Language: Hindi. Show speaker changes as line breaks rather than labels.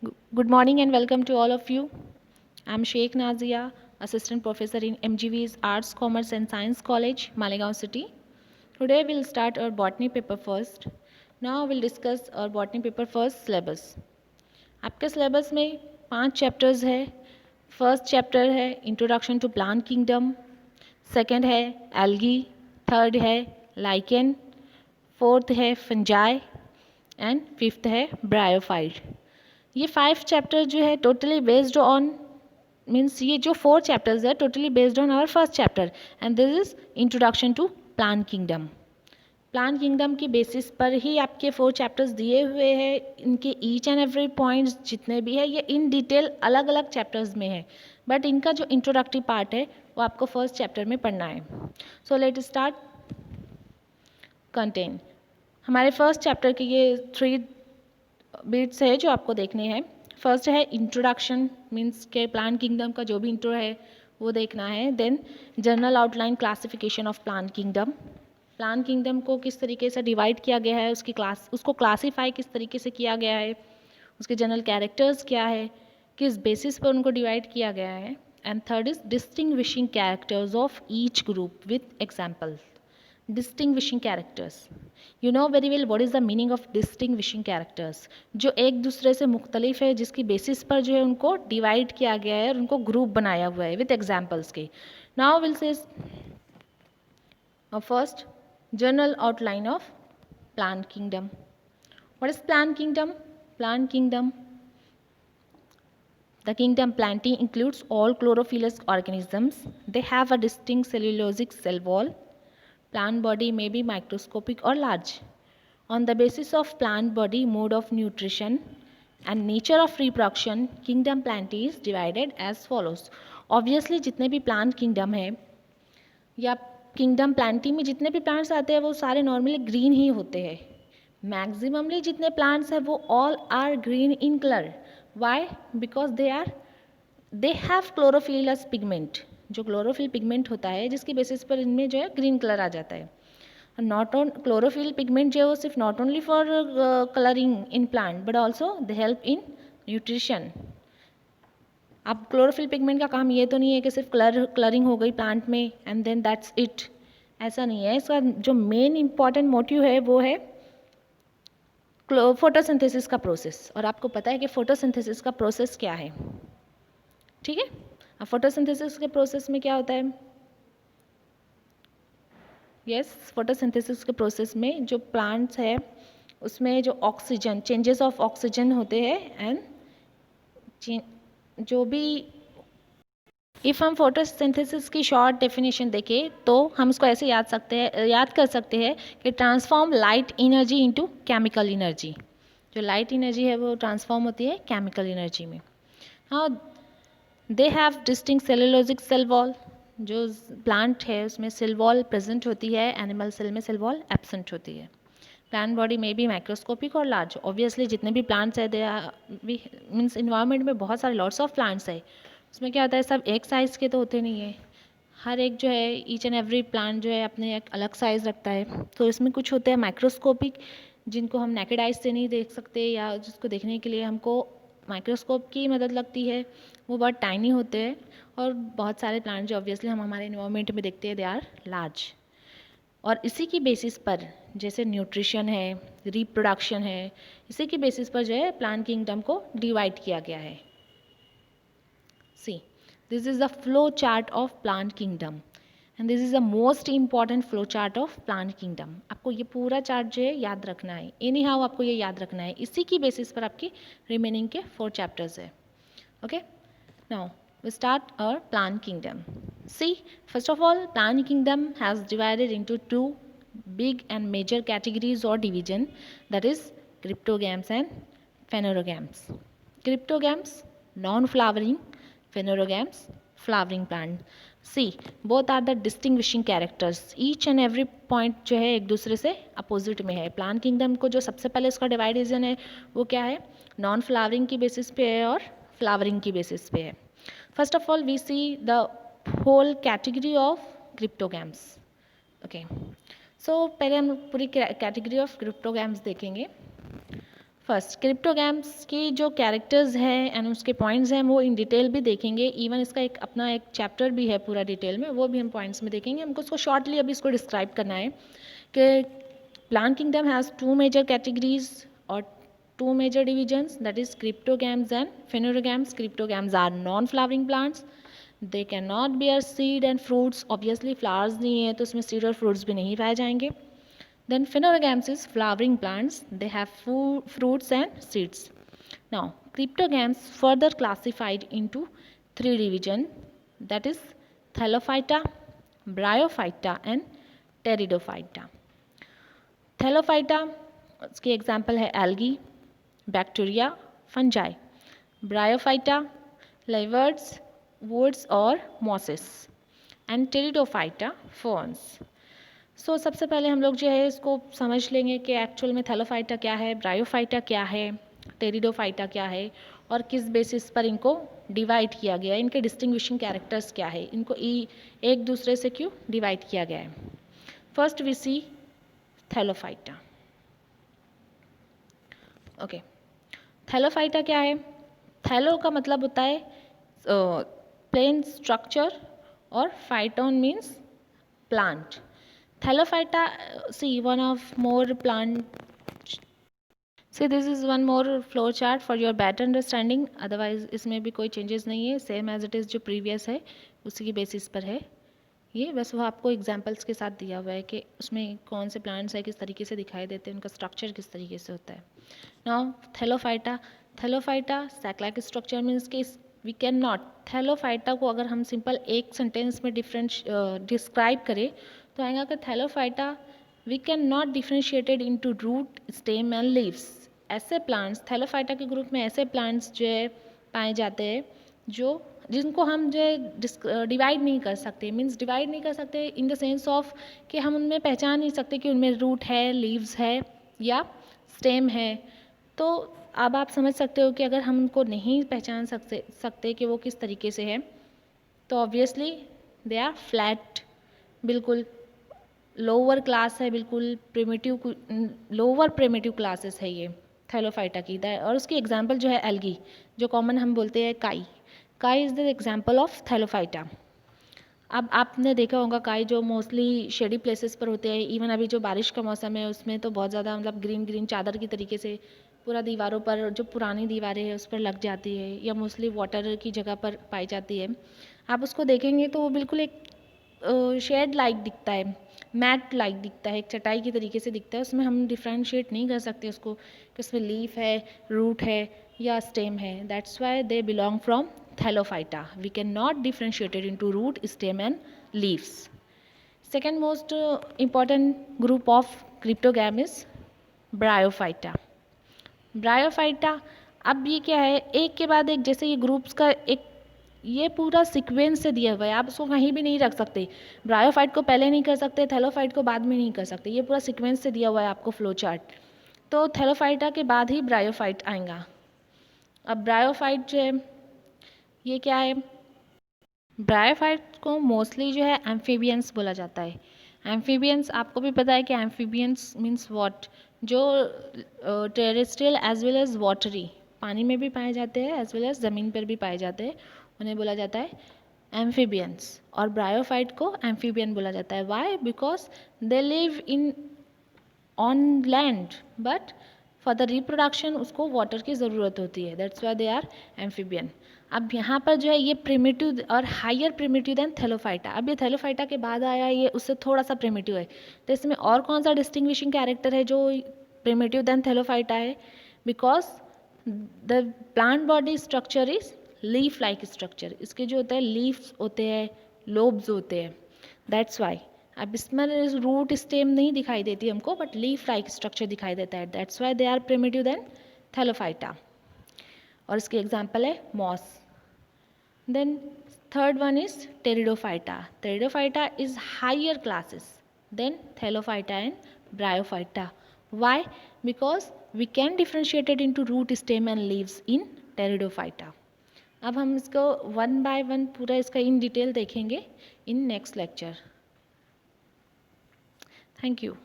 Good morning and welcome to all of you. I'm Sheikh Nazia, Assistant Professor in MGV's Arts, Commerce and Science College, Malegaon City. Today we'll start our botany paper first. Now we'll discuss our botany paper first syllabus. आपके syllabus में 5 chapters है. First chapter है Introduction to Plant Kingdom. Second है Algae. Third है Lichen. Fourth है Fungi. And fifth है Bryophyte. ये 5 चैप्टर जो है टोटली बेस्ड ऑन मीन्स ये जो 4 चैप्टर्स है totally based on our first chapter and this is introduction to plant kingdom. Plant kingdom की बेसिस पर ही आपके 4 चैप्टर्स दिए हुए हैं. इनके ईच एंड एवरी पॉइंट्स जितने भी है ये इन डिटेल अलग अलग चैप्टर्स में है, बट इनका जो इंट्रोडक्टरी पार्ट है वो आपको फर्स्ट चैप्टर में पढ़ना है. So let start. कंटेंट. हमारे फर्स्ट चैप्टर के ये 3 बिट्स है जो आपको देखने हैं. फर्स्ट है इंट्रोडक्शन मीन्स के प्लांट किंगडम का जो भी इंट्रो है वो देखना है. Then general outline classification of plant kingdom. Plant kingdom को किस तरीके से डिवाइड किया गया है, उसको क्लासीफाई किस तरीके से किया गया है, उसके जनरल कैरेक्टर्स क्या है, किस बेसिस पर उनको डिवाइड किया गया है. And third is distinguishing characters of each group with examples. Distinguishing characters. You know very well what is the meaning of distinguishing characters. जो एक दूसरे से मुख्तलिफ है, जिसकी बेसिस पर जो है उनको डिवाइड किया गया है और उनको ग्रुप बनाया हुआ है विथ एग्जाम्पल्स के. Now will say first general outline of plant kingdom. What is plant kingdom? Plant kingdom, the kingdom Plantae includes all chlorophyllous organisms. They have a distinct cellulosic cell wall. Plant body may be microscopic or large. On the basis of plant body, mode of nutrition, and nature of reproduction, kingdom Plantae is divided as follows. Obviously जितने भी plant kingdom है या kingdom Plantae में जितने भी plants आते हैं वो सारे normally green ही होते हैं. Maximally जितने plants हैं वो all are green in color. Why? Because they have chlorophyllous pigment. जो क्लोरोफिल पिगमेंट होता है जिसकी बेसिस पर इनमें जो है ग्रीन कलर आ जाता है. नॉट ऑन क्लोरोफिल पिगमेंट जो है वो सिर्फ not only for colouring in plant but also they help in nutrition. अब क्लोरोफिल पिगमेंट का काम ये तो नहीं है कि सिर्फ कलरिंग हो गई प्लांट में एंड देन दैट्स इट. ऐसा नहीं है. इसका जो मेन इंपॉर्टेंट मोटिव है वो है फोटोसिंथेसिस का प्रोसेस. और आपको पता है कि फोटोसिंथेसिस का प्रोसेस क्या है. ठीक है. अब फोटोसिंथेसिस के प्रोसेस में क्या होता है? यस, फोटोसिंथेसिस के प्रोसेस में जो प्लांट्स है उसमें जो ऑक्सीजन चेंजेस ऑफ ऑक्सीजन होते हैं एंड जो भी इफ़ हम फोटोसिंथेसिस की शॉर्ट डेफिनेशन देखें तो हम इसको ऐसे याद कर सकते हैं कि transform light energy into chemical energy. जो लाइट एनर्जी है वो ट्रांसफॉर्म होती है केमिकल एनर्जी में. हाँ, they have distinct cellulosic cell wall. जो प्लांट है उसमें सेल वॉल प्रेजेंट होती है, एनिमल सेल में सेल वॉल एब्सेंट होती है. प्लांट बॉडी में भी माइक्रोस्कोपिक और लार्ज. ऑब्वियसली जितने भी प्लांट्स है दे मीन्स इन्वायरमेंट में बहुत सारे लॉट्स ऑफ प्लांट्स है. उसमें क्या होता है सब एक साइज़ के तो होते नहीं है. हर एक जो है ईच एंड एवरी प्लांट जो है अपने एक अलग साइज़ रखता है. तो इसमें कुछ होते हैं माइक्रोस्कोपिक जिनको हम नेकेड आइज से नहीं देख सकते या जिसको देखने के लिए हमको माइक्रोस्कोप की मदद लगती है. वो बहुत टाइनी होते हैं. और बहुत सारे प्लांट जो ऑब्वियसली हम हमारे इन्वायरमेंट में देखते हैं दे आर लार्ज. और इसी की बेसिस पर जैसे न्यूट्रिशन है, रिप्रोडक्शन है, इसी की बेसिस पर जो है प्लांट किंगडम को डिवाइड किया गया है. See, this is the flow chart of plant kingdom and this is the most important flow chart of plant kingdom. आपको ये पूरा चार्ट जो है याद रखना है. एनी हाउ आपको ये याद रखना है. इसी की बेसिस पर आपकी रिमेनिंग के 4 चैप्टर्स है. Okay, now we start our plant kingdom. See, first of all, plant kingdom has divided into 2 big and major categories or division, that is cryptogams and phanerogams. Cryptogams non-flowering, phanerogams flowering plant. See, both are the distinguishing characters. Each and every point जो है एक दूसरे से अपोजिट में है. प्लांट किंगडम को जो सबसे पहले इसका डिवाइडेशन है वो क्या है? नॉन फ्लावरिंग की बेसिस पे है और फ्लावरिंग की बेसिस पे है. First of all, we see the whole category of cryptogams. Okay. So पहले हम पूरी category of cryptogams देखेंगे. फर्स्ट क्रिप्टोग्राम्स की जो कैरेक्टर्स हैं एंड उसके पॉइंट्स हैं वो इन डिटेल भी देखेंगे, इवन इसका एक अपना एक चैप्टर भी है पूरा डिटेल में, वो भी हम पॉइंट्स में देखेंगे। हमको उसको शॉर्टली अभी इसको डिस्क्राइब करना है कि plant kingdom has two major categories और two major divisions, that is cryptogams and phanerogams. Cryptogams are non-flowering plants. They cannot bear seed and fruits. Obviously flowers नहीं है तो उसमें seed और fruits भी नहीं पाए जाएंगे. Then phanerogams is flowering plants. They have fruits and seeds. Now cryptogams further classified into three divisions, that is Thallophyta, Bryophyta and Pteridophyta. Thallophyta उसकी एग्जाम्पल है algae, bacteria, fungi. Bryophyta, liverworts, worts और mosses. And pteridophyta, ferns. So सबसे पहले हम लोग जो है इसको समझ लेंगे कि एक्चुअल में थैलोफाइटा क्या है, ब्रायोफाइटा क्या है, टेरिडोफाइटा क्या है और किस बेसिस पर इनको डिवाइड किया गया है, इनके डिस्टिंग्विशिंग कैरेक्टर्स क्या है, इनको एक दूसरे से क्यों डिवाइड किया गया है. First we see thallophyta. Okay, thallophyta क्या है? थैलो का मतलब होता है प्लेन स्ट्रक्चर और phyton means plant. Thallophyta, see one of more plant, see this is one more flow chart for your better understanding. Otherwise इसमें भी कोई चेंजेस नहीं है, सेम एज इट इज़ जो प्रीवियस है उसी की बेसिस पर है ये. बस वो आपको एग्जाम्पल्स के साथ दिया हुआ है कि उसमें कौन से प्लांट्स है, किस तरीके से दिखाई देते हैं, उनका स्ट्रक्चर किस तरीके से होता है. Now thallophyta. Thallophyta sac structure means कि वी कैन नॉट, थैलोफाइटा को अगर हम सिंपल एक सेंटेंस में डिस्क्राइब करें तो आएगा कि thallophyta we can not differentiated into root, stem and leaves. ऐसे प्लांट्स, थैलोफाइटा के ग्रुप में ऐसे प्लांट्स जो है पाए जाते हैं जिनको हम जो है डिवाइड नहीं कर सकते. मीन्स डिवाइड नहीं कर सकते इन द सेंस ऑफ कि हम उनमें पहचान नहीं सकते कि उनमें रूट है, लीव्स है या स्टेम है. तो अब आप समझ सकते हो कि अगर हम उनको नहीं पहचान सकते कि वो किस तरीके से है तो ऑब्वियसली दे आर फ्लैट, बिल्कुल लोअर क्लास है, बिल्कुल प्रिमिटिव, लोअर प्रिमिटिव क्लासेस है ये थैलोफाइटा की. और उसकी एग्जांपल जो है एल्गी, जो कॉमन हम बोलते हैं काई. काई is the example of Thallophyta. अब आपने देखा होगा काई जो मोस्टली शेडी प्लेसेस पर होते हैं. इवन अभी जो बारिश का मौसम है उसमें तो बहुत ज़्यादा मतलब ग्रीन ग्रीन चादर की तरीके से पूरा दीवारों पर, जो पुरानी दीवारें हैं उस पर लग जाती है या मोस्टली वाटर की जगह पर पाई जाती है. आप उसको देखेंगे तो वो बिल्कुल एक शेड लाइक दिखता है, मैट लाइक दिखता है, एक चटाई की तरीके से दिखता है. उसमें हम डिफ्रेंशिएट नहीं कर सकते उसको कि उसमें लीफ है, रूट है या स्टेम है. That's why they belong from Thallophyta. We cannot differentiate it into root, stem and leaves. Second most important group of cryptogam is Bryophyta. Bryophyta, अब ये क्या है, एक के बाद एक, जैसे ये ग्रुप्स का एक ये पूरा सीक्वेंस से दिया हुआ है, आप उसको कहीं भी नहीं रख सकते. ब्रायोफाइट को पहले नहीं कर सकते, थैलोफाइट को बाद में नहीं कर सकते. ये पूरा सीक्वेंस से दिया हुआ है आपको फ्लो चार्ट. तो थैलोफाइटा के बाद ही ब्रायोफाइट आएगा. अब ब्रायोफाइट जो है ये क्या है? ब्रायोफाइट को मोस्टली जो है एम्फीबियंस बोला जाता है. एम्फीबियंस आपको भी पता है कि एम्फीबियंस मीन्स व्हाट, जो terrestrial as well as watery, पानी में भी पाए जाते हैं एज वेल एज ज़मीन पर भी पाए जाते हैं, उन्हें बोला जाता है एम्फीबियंस. और ब्रायोफाइट को एम्फीबियन बोला जाता है. Why? Because they live in on land but for the reproduction उसको वाटर की ज़रूरत होती है. That's why they are amphibian. अब यहाँ पर जो है ये प्रिमिटिव और हायर प्रिमिटिव देन थैलोफाइटा. अब ये थैलोफाइटा के बाद आया, ये उससे थोड़ा सा प्रिमिटिव है. तो इसमें और कौन सा डिस्टिंग्विशिंग कैरेक्टर है जो प्रिमिटिव देन थैलोफाइटा है? Because the plant body structure is leaf like structure. इसके जो होते हैं लीव्स होते हैं, लोब्स होते हैं. That's why. अब इसमें रूट स्टेम नहीं दिखाई देती हमको बट लीफ लाइक स्ट्रक्चर दिखाई देता है. That's why they are primitive then thallophyta. और इसकी एग्जाम्पल है moss. Then third one is Pteridophyta. Pteridophyta is higher classes than Thallophyta and Bryophyta. Why? Because we can differentiate it into root, stem and leaves in Pteridophyta. अब हम इसको वन बाय वन पूरा इसका इन डिटेल देखेंगे in next lecture. Thank you.